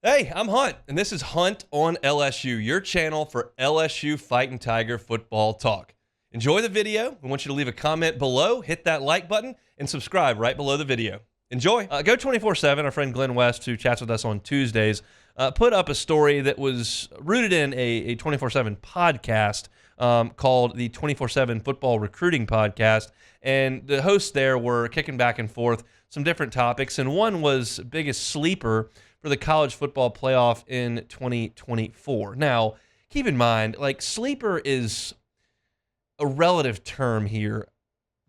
Hey, I'm Hunt, and this is Hunt on LSU, your channel for LSU Fighting Tiger football talk. Enjoy the video. We want you to leave a comment below, hit that like button, and subscribe right below the video. Enjoy. Go 24/7. Our friend Glenn West, who chats with us on Tuesdays, put up a story that was rooted in a 24/7 podcast called the 24/7 Football Recruiting Podcast. And the hosts there were kicking back and forth some different topics, and one was biggest sleeper for the college football playoff in 2024. Now, keep in mind, like, sleeper is a relative term here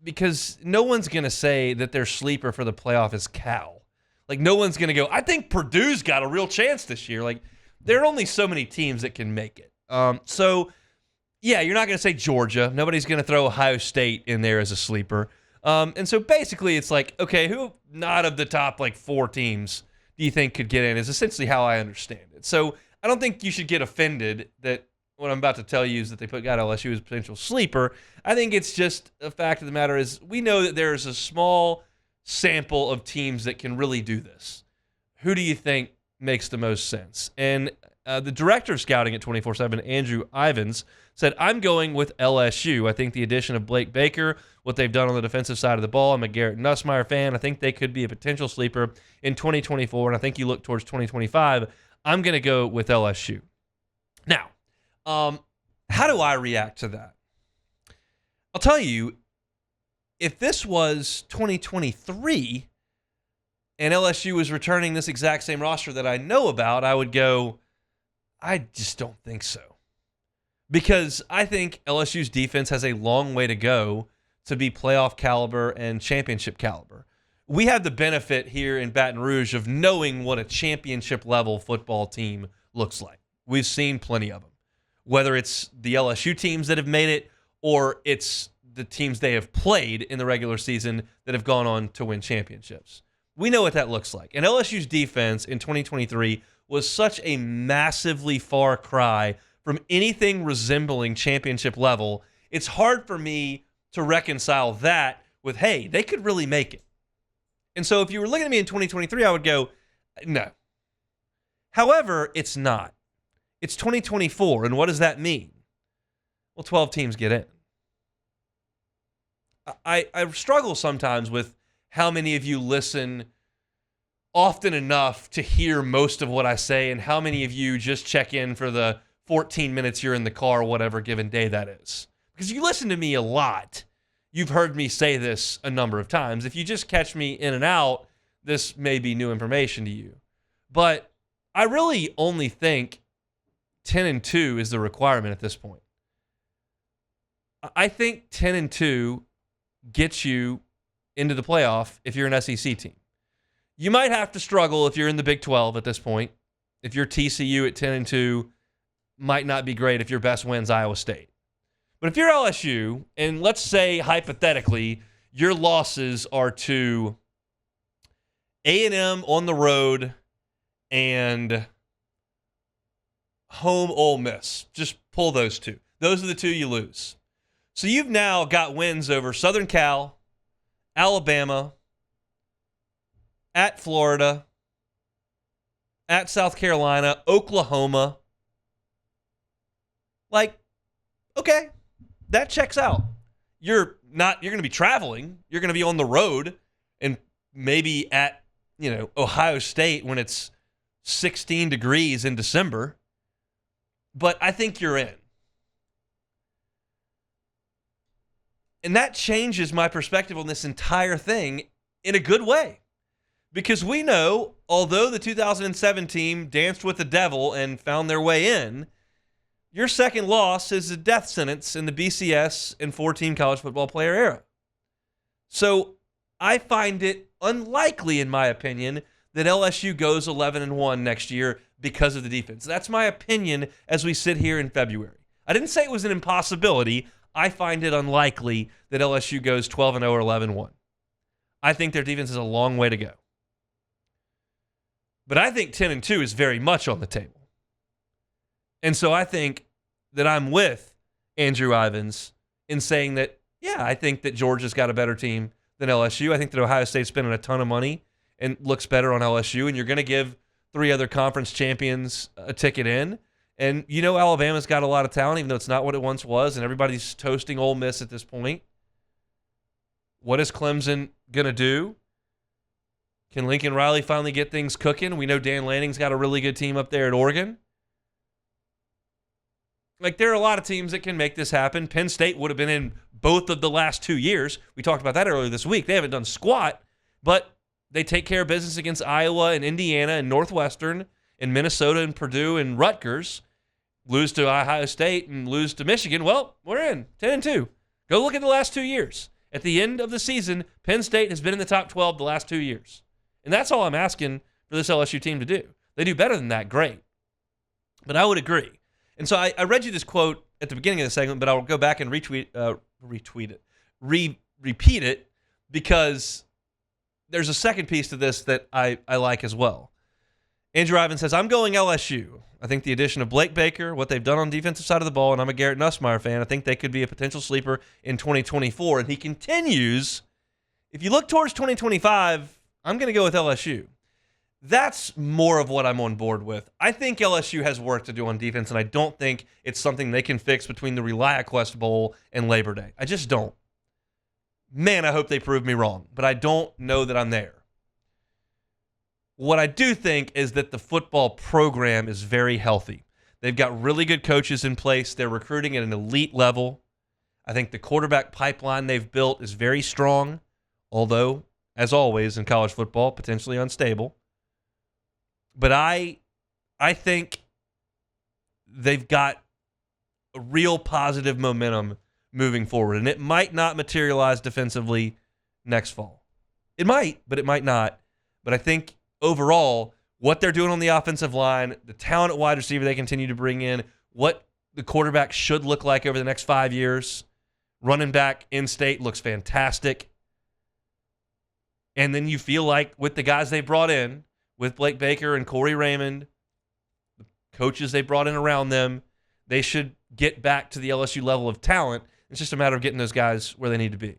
because no one's going to say that their sleeper for the playoff is Cal. Like, no one's going to go, I think Purdue's got a real chance this year. Like, there are only so many teams that can make it. Yeah, you're not going to say Georgia. Nobody's going to throw Ohio State in there as a sleeper. And so basically it's like, okay, who not of the top, like, 4 teams do you think could get in is essentially how I understand it. So I don't think you should get offended that what I'm about to tell you is that they got LSU as a potential sleeper. I think it's just a fact of the matter is we know that there's a small sample of teams that can really do this. Who do you think makes the most sense? And the director of scouting at 24/7, Andrew Ivins, said, I'm going with LSU. I think the addition of Blake Baker, what they've done on the defensive side of the ball, I'm a Garrett Nussmeier fan. I think they could be a potential sleeper in 2024, and I think you look towards 2025. I'm going to go with LSU. Now, how do I react to that? I'll tell you, if this was 2023 and LSU was returning this exact same roster that I know about, I would go, I just don't think so. Because I think LSU's defense has a long way to go to be playoff caliber and championship caliber. We have the benefit here in Baton Rouge of knowing what a championship level football team looks like. We've seen plenty of them. Whether it's the LSU teams that have made it or it's the teams they have played in the regular season that have gone on to win championships. We know what that looks like. And LSU's defense in 2023 was such a massively far cry from anything resembling championship level. It's hard for me to reconcile that with, hey, they could really make it. And so if you were looking at me in 2023, I would go, no. However, it's not. It's 2024, and what does that mean? Well, 12 teams get in. I struggle sometimes with how many of you listen often enough to hear most of what I say, and how many of you just check in for the 14 minutes you're in the car, whatever given day that is. Because you listen to me a lot. You've heard me say this a number of times. If you just catch me in and out, this may be new information to you. But I really only think 10-2 is the requirement at this point. I think 10-2 gets you into the playoff if you're an SEC team. You might have to struggle if you're in the Big 12 at this point. If you're TCU at 10-2, might not be great if your best win's Iowa State. But if you're LSU, and let's say hypothetically your losses are to A&M on the road and home Ole Miss, just pull those two. Those are the two you lose. So you've now got wins over Southern Cal, Alabama, at Florida, at South Carolina, Oklahoma. Like, okay, that checks out. You're going to be traveling. You're going to be on the road and maybe at, Ohio State when it's 16 degrees in December. But I think you're in. And that changes my perspective on this entire thing in a good way. Because we know, although the 2007 team danced with the devil and found their way in, your second loss is a death sentence in the BCS and 4-team college football player era. So I find it unlikely, in my opinion, that LSU goes 11-1 next year because of the defense. That's my opinion as we sit here in February. I didn't say it was an impossibility. I find it unlikely that LSU goes 12-0 or 11-1. I think their defense is a long way to go. But I think 10-2 is very much on the table. And so I think that I'm with Andrew Ivins in saying that, yeah, I think that Georgia's got a better team than LSU. I think that Ohio State's spending a ton of money and looks better on LSU, and you're going to give 3 other conference champions a ticket in. And you know Alabama's got a lot of talent, even though it's not what it once was, and everybody's toasting Ole Miss at this point. What is Clemson going to do? Can Lincoln Riley finally get things cooking? We know Dan Lanning's got a really good team up there at Oregon. Like, there are a lot of teams that can make this happen. Penn State would have been in both of the last 2 years. We talked about that earlier this week. They haven't done squat, but they take care of business against Iowa and Indiana and Northwestern and Minnesota and Purdue and Rutgers. Lose to Ohio State and lose to Michigan. Well, we're in 10-2. Go look at the last 2 years. At the end of the season, Penn State has been in the top 12 the last 2 years. And that's all I'm asking for this LSU team to do. They do better than that, great. But I would agree. And so I read you this quote at the beginning of the segment, but I'll go back and repeat it, because there's a second piece to this that I like as well. Andrew Ivan says, I'm going LSU. I think the addition of Blake Baker, what they've done on the defensive side of the ball, and I'm a Garrett Nussmeier fan, I think they could be a potential sleeper in 2024. And he continues, if you look towards 2025, I'm going to go with LSU. That's more of what I'm on board with. I think LSU has work to do on defense, and I don't think it's something they can fix between the ReliaQuest Bowl and Labor Day. I just don't. Man, I hope they prove me wrong, but I don't know that I'm there. What I do think is that the football program is very healthy. They've got really good coaches in place. They're recruiting at an elite level. I think the quarterback pipeline they've built is very strong, although, as always in college football, potentially unstable. But I think they've got a real positive momentum moving forward, and it might not materialize defensively next fall. It might, but it might not. But I think overall, what they're doing on the offensive line, the talent at wide receiver they continue to bring in, what the quarterback should look like over the next 5 years, running back in-state looks fantastic. And then you feel like with the guys they brought in, with Blake Baker and Corey Raymond, the coaches they brought in around them, they should get back to the LSU level of talent. It's just a matter of getting those guys where they need to be.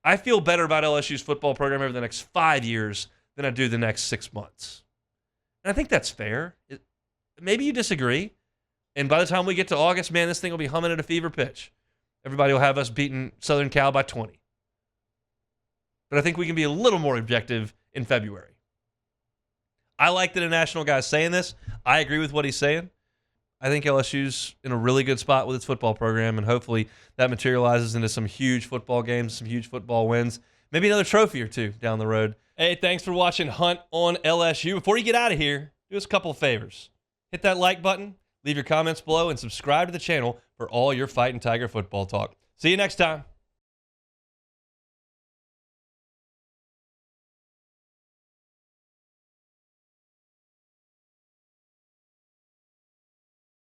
I feel better about LSU's football program over the next 5 years than I do the next 6 months. And I think that's fair. Maybe you disagree. And by the time we get to August, man, this thing will be humming at a fever pitch. Everybody will have us beating Southern Cal by 20. But I think we can be a little more objective in February. I like that a national guy's saying this. I agree with what he's saying. I think LSU's in a really good spot with its football program, and hopefully that materializes into some huge football games, some huge football wins, maybe another trophy or two down the road. Hey, thanks for watching Hunt on LSU. Before you get out of here, do us a couple of favors. Hit that like button, leave your comments below, and subscribe to the channel for all your Fighting Tiger football talk. See you next time.